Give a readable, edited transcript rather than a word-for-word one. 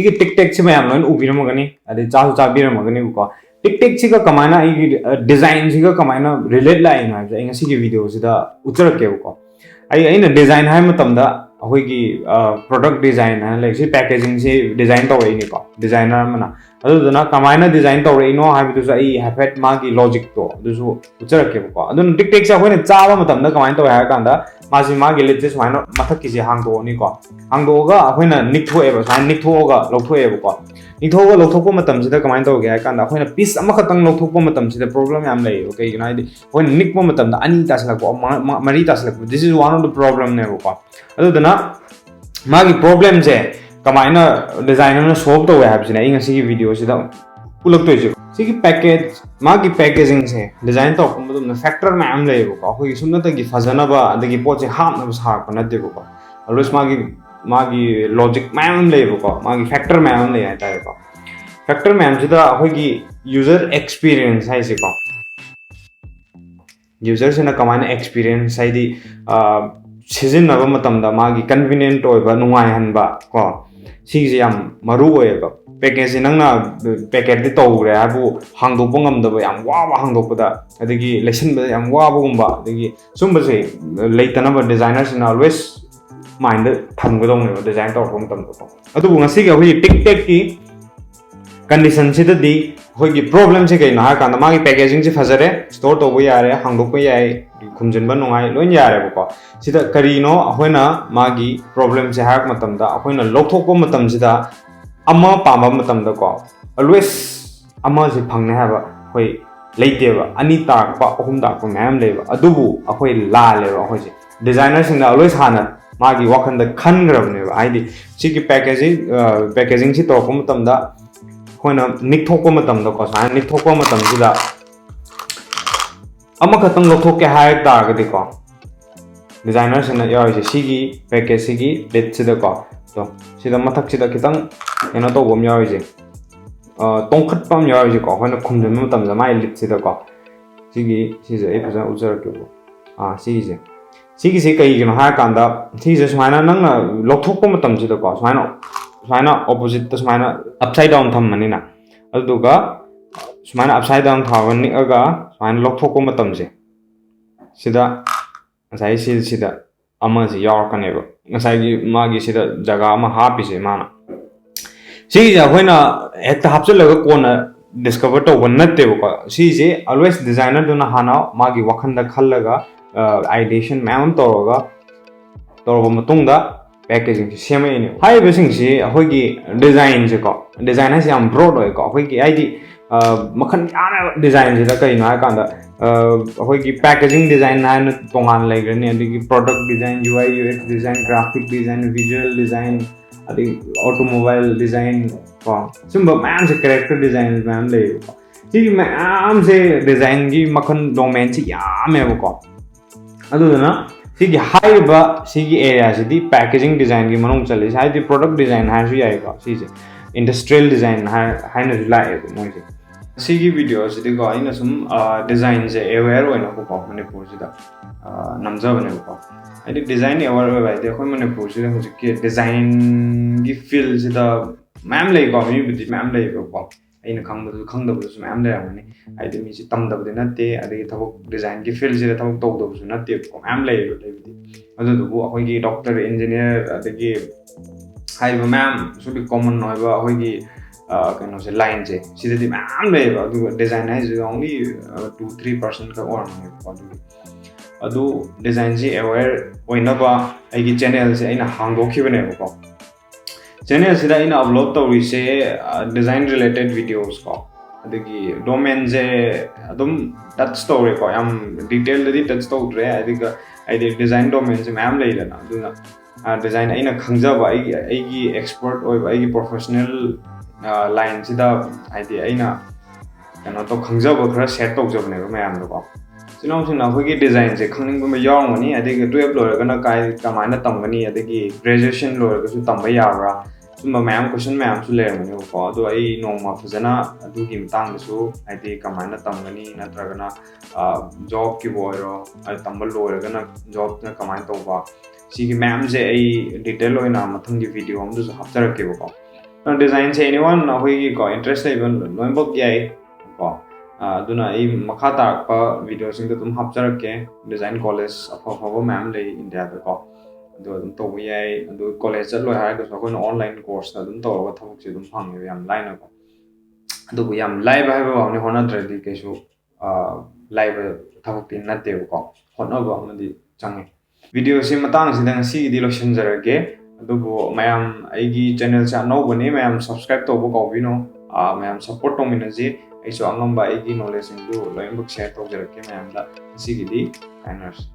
이게 틱택치 매am은 우비름어가니 아니 자수 자비름어가니 우거 틱택치가 그만나 이 디자인지가 그만나 relate 라인 하죠 이 ngasi 비디오시다 우쩌렇게 우거 아이나 디자인 할 마tamda ꯑꯩꯈꯣꯏꯒꯤ product design ꯍꯥꯏꯅ ꯂꯩ packaging ꯁꯤ design ꯇꯧꯔꯛꯏꯅꯤꯀꯣ designer ꯑꯃꯅ ꯑꯗꯨꯗꯨꯅ ꯀꯃꯥꯏꯅ design ꯇꯧꯔꯛꯏꯅꯣ ꯍꯥꯏꯕꯗꯨꯁꯨ ꯑꯩ ꯍꯥꯏꯐꯦꯠ ꯃꯥꯒꯤ logic ꯇꯣ ꯑꯗꯨꯁꯨ ꯎꯠꯆꯔꯛꯀꯦꯕꯀꯣ ꯑꯗꯨꯅ tic tac ꯁꯦ ꯑꯩꯈꯣꯏꯅ ꯆꯥꯕ ꯃꯇꯝꯗ ꯀꯃꯥꯏꯅ ꯇꯧꯋꯦ ꯍꯥꯏꯔ ꯀꯥꯟꯗ ꯃꯥꯒꯤ ꯂꯤꯠꯁꯦ ꯁꯨꯃꯥꯏꯅ ꯃꯊꯛꯀꯤꯁꯦ ꯍꯥꯡꯗꯣꯛꯑꯅꯤꯀꯣ ꯍꯥꯡꯗꯣꯛꯑꯒ ꯑꯩꯈꯣꯏꯅ ꯅꯤꯛꯊꯣꯛꯑꯦꯕ ꯁꯨꯃꯥꯏꯅ ꯅꯤꯛꯊꯣꯛꯑꯒ ꯂꯧꯊꯣꯛꯑꯦꯕꯀꯣ ꯅꯤꯛꯊꯣꯛꯑꯒ ꯂꯧꯊꯣꯛꯄ ꯃꯇꯝꯁꯤꯗ ꯀꯃꯥꯏꯅ ꯇꯧꯒꯦ ꯍꯥꯏꯔ ꯀꯥꯟꯗ ꯑꯩꯈꯣꯏꯅ ꯄꯤꯁ ꯑꯃꯈꯛꯇꯪ ꯂꯧꯊꯣꯛꯄ ꯃꯇꯝꯁꯤꯗ ꯄ꯭ꯔꯣꯕ꯭ꯂꯦꯝ ꯌꯥꯝ ꯂꯩꯌꯦꯕ ꯀꯩꯒꯤꯅꯣ ꯍꯥꯏꯗꯤ ꯑꯩꯈꯣꯏꯅ ꯅꯤꯛꯄ ꯃꯇꯝꯗ ꯑꯅꯤ ꯇꯥꯁꯤꯜꯂꯛꯄ ꯃꯔꯤ ꯇꯥꯁꯤꯜꯂꯛꯄ this is one of the problem ꯅꯦꯕꯀꯣ ꯑꯗꯨꯗꯨꯅ मागी प्रॉब्लम से कमाइना डिजाइनर ने सॉल्व तो है आपसे नहीं ऐसी की वीडियो से तो उलग तो इसे की पैकेज मागी पैकेजिंग से डिजाइन तो मतलब फैक्टर में हम ले वो का कोई सुनना था कि फजना बा अदगी पोचे हाथ में बस हाथ पना दे वो का और उस मागी लॉजिक में हम ले वो का मागी फैक्टर में हम ले आता है का फैक्टर में हम जितना कोई की यूजर एक्सपीरियंस है इसे का यूजर से ना कमाइना एक्सपीरियंस है दी सिजनब मतमदा मागी कन्वीनियंट ओइबा नुंगाइहनबा को सिजे याम मरु ओइबा पैकेज नंगना पैकेट दि तौरे हाबु हांगदोप ngamदबा याम वाबा हांगदोपदा अदगी लेसनबा याम वाबगुंबा अदगी सुंबसे लेतनबा डिजाइनर सिना ऑलवेज माइंड थमगदोंने डिजाइन तौरप मतमदो अदुबु ngasi ga hui tic tac की कंडीशन सिददी होगी प्रॉब्लम से कई ना कांदा मागी पैकेजिंग से फजरे स्टोर तो वो यार है हांगदोप याय खुमजनबा नुंगाई लोइन यारे बको सिदा करीनो अखोइना मागी प्रॉब्लम से हाक मतमदा अखोइना लौथोकपो मतम सिदा अमा पामा मतमदा को ऑलवेज अमा से फंगने हाबा होय लेतेबा अनी ताकपा अहुम ताकपा मैम लेबा अदुबु अखोइ ला लेबा अखोइसे डिजाइनर सिंग ऑलवेज हाना मागी वखंदा खनग्रबनेबा हाइदि सिगी पैकेजिंग से तोरपो मतमदा अखोइना निकथोकपो मतमदा को साइन निकथोकपो मतम सिदा अमखतंग लौथोके हाय तागदिको डिजाइनर से यावसे सिगी पैकेज सिगी लिड सिदको तो सिदा मथक सिदा खितंग एनो तोबम यावसे तोंखटपम यावसे को होना खुमजन मतम जमाय लिड सिदको सिगे ए फजा उजरकेबो सिगी से कईगिनो हाय कांदा सिगे सुमाइना नंग लौथोकपो मतम सिदको सुमाइना ऑपोजिट सुमाइना अपसाइड डाउन थममनिना अदुगा सुमाइना अपसाइड डाउन थावनि अगा सुमाइना लौथोकपो मतम से सिदा ngасai sida ama se yawarkaneba ngasai gi magi sida jaga ama hapise mana si ja hoina hekta hapchalaga kona discover to one natte ko si je always designer duna hana magi wakhanda khallaga ideation ma'am toroga toroba matungda packaging se semai ne hai besing si hoigi design je ko design has am broad oi ko hoigi id Makhan Yana design से कई ना कांदा होगी packaging design ना तोंगान लेग्रनी अदगी product design UI UX design graphic design visual design अदगी ऑटोमोबाइल डिजाइन को सिंबल मैम से कैरेक्टर डिजाइन मैम ले जी मैम से डिजाइन की मखन डोमेन से यामे को अदुना सिगी हाइबा सिगी एरिया से दी पैकेजिंग डिजाइन की मनों चले शायद प्रोडक्ट डिजाइन है जो आएगा सीजे इंडस्ट्रियल डिजाइन है ना लाए मोइसे सिगी वीडियो से देखो आइना सुम डिजाइन से अवेयर होना को मणिपुर से नमजबने को आदि डिजाइन अवेयर होय बाइदे खो मणिपुर से हो के डिजाइन की फील्ड से मैम ले को मी बिदि मैम ले को आइना खंगदबु मैम ले रमनी आदि मी से तमदबदे नते आदि थबक डिजाइन की फील्ड से थबक तौदबु नते को मैम ले बिदि अदुबु अखोगी डॉक्टर इंजीनियर आदि हाइबा मैम सुबि कॉमन होइबा अखोगी कनो से लाइन से सिदि मैम लेबा अदु डिजाइन है जो ओनली 2-3% का और अदु डिजाइन से अवेयर ओइनबा आइगी चैनल से आइना हांगदोखिबने को चैनल से आइना अपलोड तौरी से डिजाइन रिलेटेड वीडियोस को अदगी डोमेन से अदुम टच तौरे को याम डिटेल दि टच तौरे आइदि डिजाइन डोमेन से मैम लेदना अदुना डिजाइन आइना खंगजबा आइगी एक्सपर्ट ओइबा आइगी प्रोफेशनल लाइन सिदा आइदि आइना कनो तो खंगजबा खरा सेट तौजबने मैम को सिनाव सिना होगी डिजाइन से खंगनिंग बम यावंगनी अदगी 12 लोरगना काय कमाइना तमगनी अदगी ग्रेजुएशन लोरगसु तंबा याबरा सुम मैम क्वेश्चन मैम सु लेरमनी को अदो आई नोमा फजना अदुगी मतंगसु आइदि कमाइना तमगनी नत्रगना जॉब की बोयरो आई तंबल लोरगना जॉब ना कमाइन तौबा सिगी मैम से आई डिटेल होइना मथंगी वीडियो हम दु हफ्तरके को design se anyone hoi ko interest level noi bok yai ko duna I makha ta pa video sing tum hapjar ke design college afa ma'am le India da ko do dum to yai do college lo ha do ko online course da dum to ko thok chi dum phang yam line ko do yam live ha ba ni hona tradi ke su live thok tin na te ko hona ba ma di changi video si matang si dang si di lo shin jarage adubu mayam aigi channel cha no bani mayam subscribe to ko bino mayam support to minaji aiso angamba aigi knowledge indu loimbuk share to jarake mayam da sigidi kindness